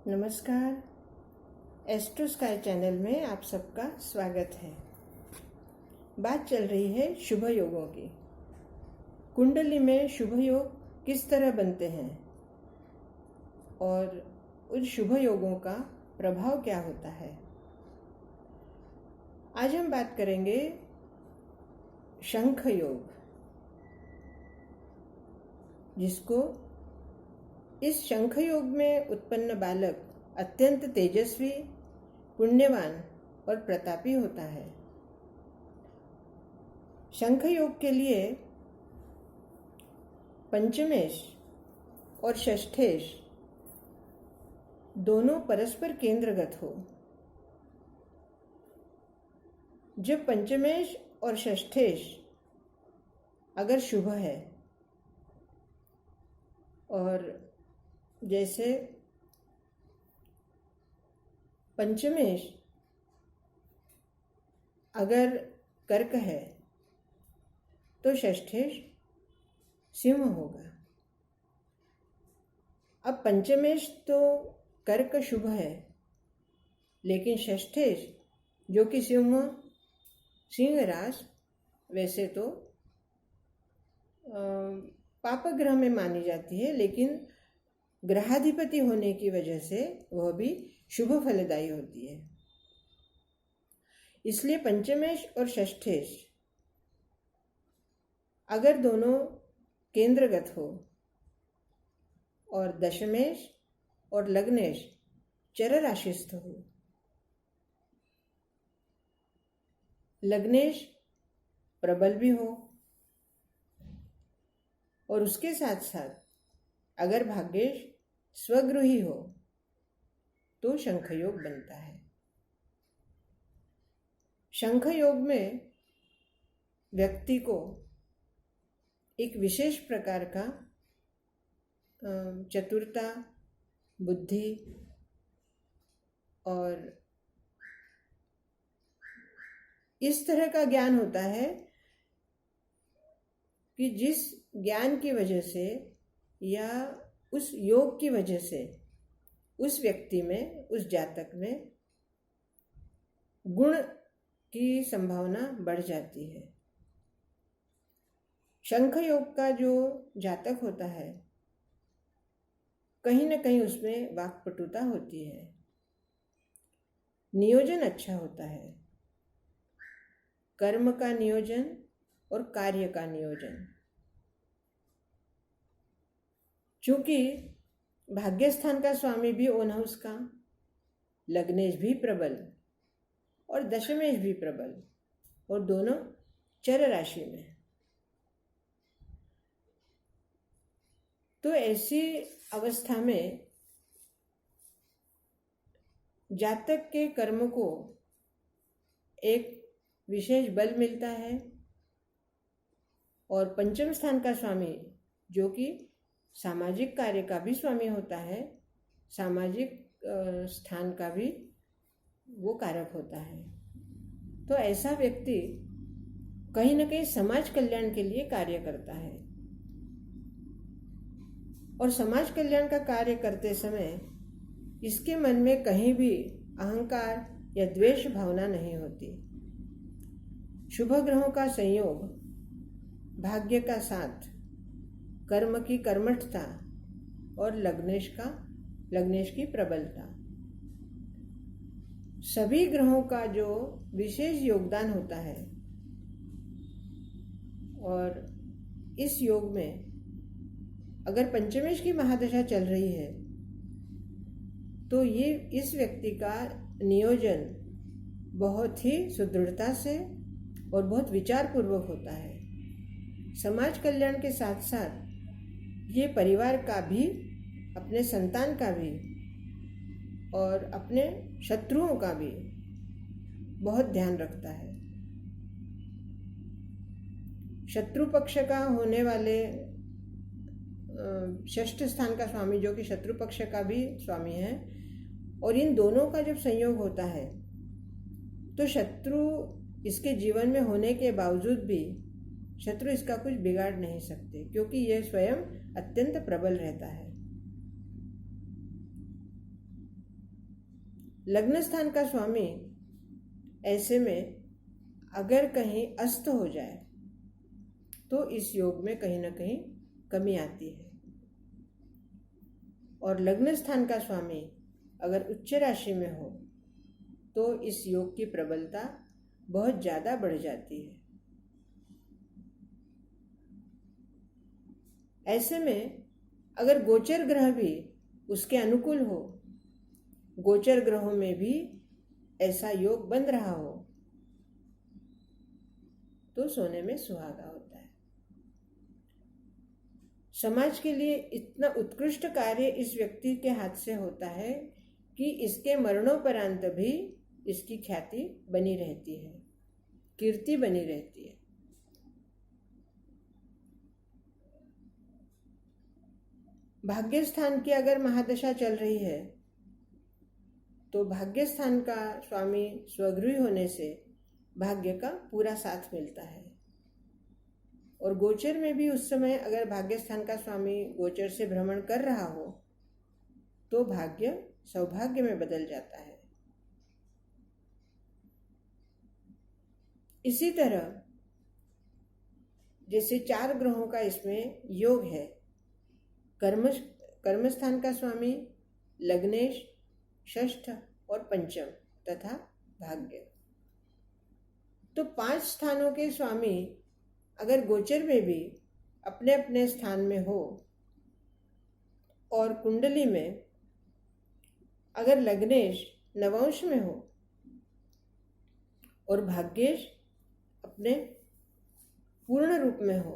नमस्कार। Astro sky channel में आप सबका स्वागत है। बात चल रही है शुभ योगों की। कुंडली में शुभ योग किस तरह बनते हैं और उन शुभ योगों का प्रभाव क्या होता है। आज हम बात करेंगे शंख योग, जिसको इस शंख योग में उत्पन्न बालक अत्यंत तेजस्वी, पुण्यवान और प्रतापी होता है। शंख योग के लिए पंचमेश और षष्ठेश दोनों परस्पर केंद्रगत हो। जब पंचमेश और षष्ठेश अगर शुभ है, और जैसे पंचमेश अगर कर्क है तो षष्ठेश सिंह होगा। अब पंचमेश तो कर्क शुभ है, लेकिन षष्ठेश जो कि सिंह राशि वैसे तो पापग्रह में मानी जाती है, लेकिन ग्रहाधिपति होने की वजह से वह भी शुभ फलदायी होती है। इसलिए पंचमेश और षष्ठेश अगर दोनों केंद्रगत हो और दशमेश और लग्नेश चर राशिस्थ हो, लग्नेश प्रबल भी हो और उसके साथ साथ अगर भाग्येश स्वगृही हो तो शंख योग बनता है। शंख योग में व्यक्ति को एक विशेष प्रकार का चतुरता, बुद्धि और इस तरह का ज्ञान होता है कि जिस ज्ञान की वजह से या उस योग की वजह से उस व्यक्ति में, उस जातक में गुण की संभावना बढ़ जाती है। शंख योग का जो जातक होता है, कहीं ना कहीं उसमें वाक्पटुता होती है, नियोजन अच्छा होता है, कर्म का नियोजन और कार्य का नियोजन। चूंकि भाग्यस्थान का स्वामी भी ओन हाउस का, लग्नेश भी प्रबल और दशमेश भी प्रबल, और दोनों चर राशि में, तो ऐसी अवस्था में जातक के कर्म को एक विशेष बल मिलता है। और पंचम स्थान का स्वामी जो कि सामाजिक कार्य का भी स्वामी होता है, सामाजिक स्थान का भी वो कारक होता है, तो ऐसा व्यक्ति कहीं ना कहीं समाज कल्याण के लिए कार्य करता है। और समाज कल्याण का कार्य करते समय इसके मन में कहीं भी अहंकार या द्वेष भावना नहीं होती। शुभ ग्रहों का संयोग, भाग्य का साथ, कर्म की कर्मठता और लग्नेश की प्रबलता, सभी ग्रहों का जो विशेष योगदान होता है। और इस योग में अगर पंचमेश की महादशा चल रही है तो ये इस व्यक्ति का नियोजन बहुत ही सुदृढ़ता से और बहुत विचारपूर्वक होता है। समाज कल्याण के साथ साथ ये परिवार का भी, अपने संतान का भी और अपने शत्रुओं का भी बहुत ध्यान रखता है। शत्रु पक्ष का होने वाले षष्ठ स्थान का स्वामी जो कि शत्रु पक्ष का भी स्वामी है, और इन दोनों का जब संयोग होता है तो शत्रु इसके जीवन में होने के बावजूद भी शत्रु इसका कुछ बिगाड़ नहीं सकते, क्योंकि यह स्वयं अत्यंत प्रबल रहता है। लग्न स्थान का स्वामी ऐसे में अगर कहीं अस्त हो जाए तो इस योग में कहीं ना कहीं कमी आती है। और लग्न स्थान का स्वामी अगर उच्च राशि में हो तो इस योग की प्रबलता बहुत ज़्यादा बढ़ जाती है। ऐसे में अगर गोचर ग्रह भी उसके अनुकूल हो, गोचर ग्रहों में भी ऐसा योग बन रहा हो, तो सोने में सुहागा होता है। समाज के लिए इतना उत्कृष्ट कार्य इस व्यक्ति के हाथ से होता है कि इसके मरणोपरांत भी इसकी ख्याति बनी रहती है, कीर्ति बनी रहती है। भाग्य स्थान की अगर महादशा चल रही है तो भाग्य स्थान का स्वामी स्वगृही होने से भाग्य का पूरा साथ मिलता है। और गोचर में भी उस समय अगर भाग्य स्थान का स्वामी गोचर से भ्रमण कर रहा हो तो भाग्य सौभाग्य में बदल जाता है। इसी तरह जैसे 4 ग्रहों का इसमें योग है, कर्मस्थान का स्वामी लग्नेश, षष्ठ और पंचम तथा भाग्य, तो 5 स्थानों के स्वामी अगर गोचर में भी अपने अपने स्थान में हो और कुंडली में अगर लग्नेश नवांश में हो और भाग्येश अपने पूर्ण रूप में हो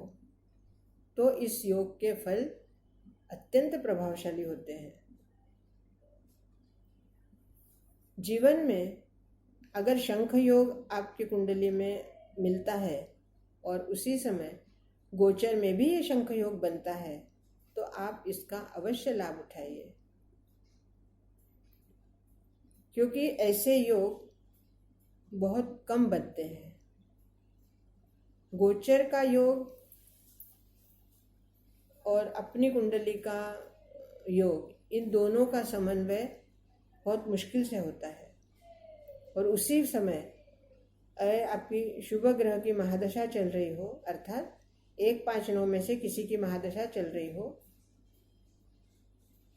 तो इस योग के फल अत्यंत प्रभावशाली होते हैं। जीवन में अगर शंख योग आपकी कुंडली में मिलता है और उसी समय गोचर में भी ये शंख योग बनता है तो आप इसका अवश्य लाभ उठाइए, क्योंकि ऐसे योग बहुत कम बनते हैं। गोचर का योग और अपनी कुंडली का योग, इन दोनों का समन्वय बहुत मुश्किल से होता है। और उसी समय अगर आपकी शुभ ग्रह की महादशा चल रही हो, अर्थात 1, 5, 9 में से किसी की महादशा चल रही हो,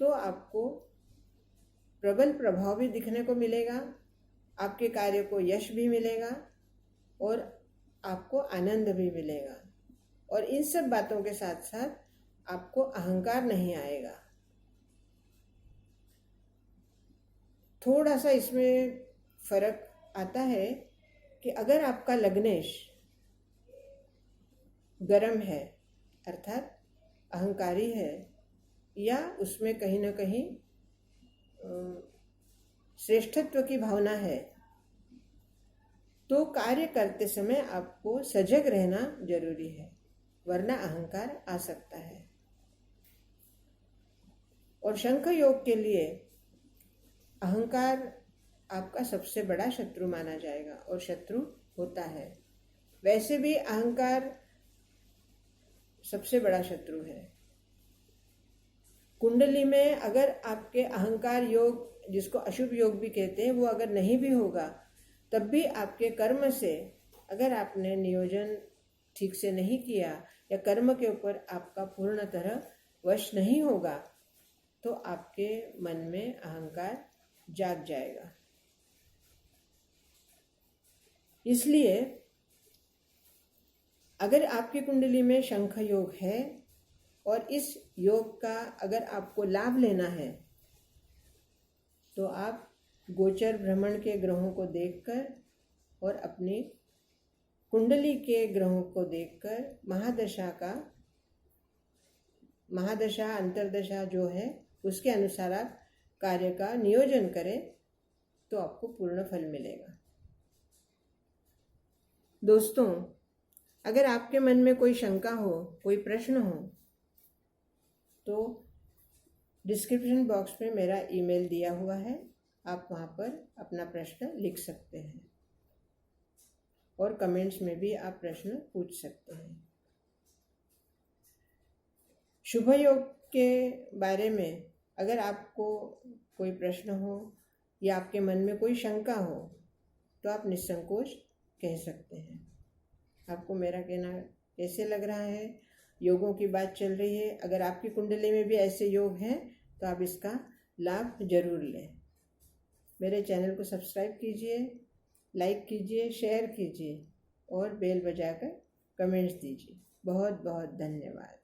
तो आपको प्रबल प्रभाव भी दिखने को मिलेगा, आपके कार्य को यश भी मिलेगा और आपको आनंद भी मिलेगा। और इन सब बातों के साथ साथ आपको अहंकार नहीं आएगा। थोड़ा सा इसमें फर्क आता है कि अगर आपका लग्नेश गरम है, अर्थात अहंकारी है, या उसमें कहीं ना कहीं श्रेष्ठत्व की भावना है, तो कार्य करते समय आपको सजग रहना जरूरी है, वरना अहंकार आ सकता है। और शंख योग के लिए अहंकार आपका सबसे बड़ा शत्रु माना जाएगा और शत्रु होता है। वैसे भी अहंकार सबसे बड़ा शत्रु है। कुंडली में अगर आपके अहंकार योग, जिसको अशुभ योग भी कहते हैं, वो अगर नहीं भी होगा, तब भी आपके कर्म से, अगर आपने नियोजन ठीक से नहीं किया या कर्म के ऊपर आपका पूर्ण तरह वश नहीं होगा, तो आपके मन में अहंकार जाग जाएगा। इसलिए अगर आपकी कुंडली में शंख योग है और इस योग का अगर आपको लाभ लेना है, तो आप गोचर भ्रमण के ग्रहों को देखकर और अपनी कुंडली के ग्रहों को देखकर महादशा अंतर्दशा जो है उसके अनुसार आप कार्य का नियोजन करें तो आपको पूर्ण फल मिलेगा। दोस्तों, अगर आपके मन में कोई शंका हो, कोई प्रश्न हो, तो डिस्क्रिप्शन बॉक्स में मेरा ईमेल दिया हुआ है, आप वहाँ पर अपना प्रश्न लिख सकते हैं और कमेंट्स में भी आप प्रश्न पूछ सकते हैं। शुभ योग के बारे में अगर आपको कोई प्रश्न हो या आपके मन में कोई शंका हो तो आप निसंकोच कह सकते हैं। आपको मेरा कहना कैसे लग रहा है? योगों की बात चल रही है, अगर आपकी कुंडली में भी ऐसे योग हैं तो आप इसका लाभ जरूर लें। मेरे चैनल को सब्सक्राइब कीजिए, लाइक कीजिए, शेयर कीजिए और बेल बजाकर कमेंट्स दीजिए। बहुत बहुत धन्यवाद।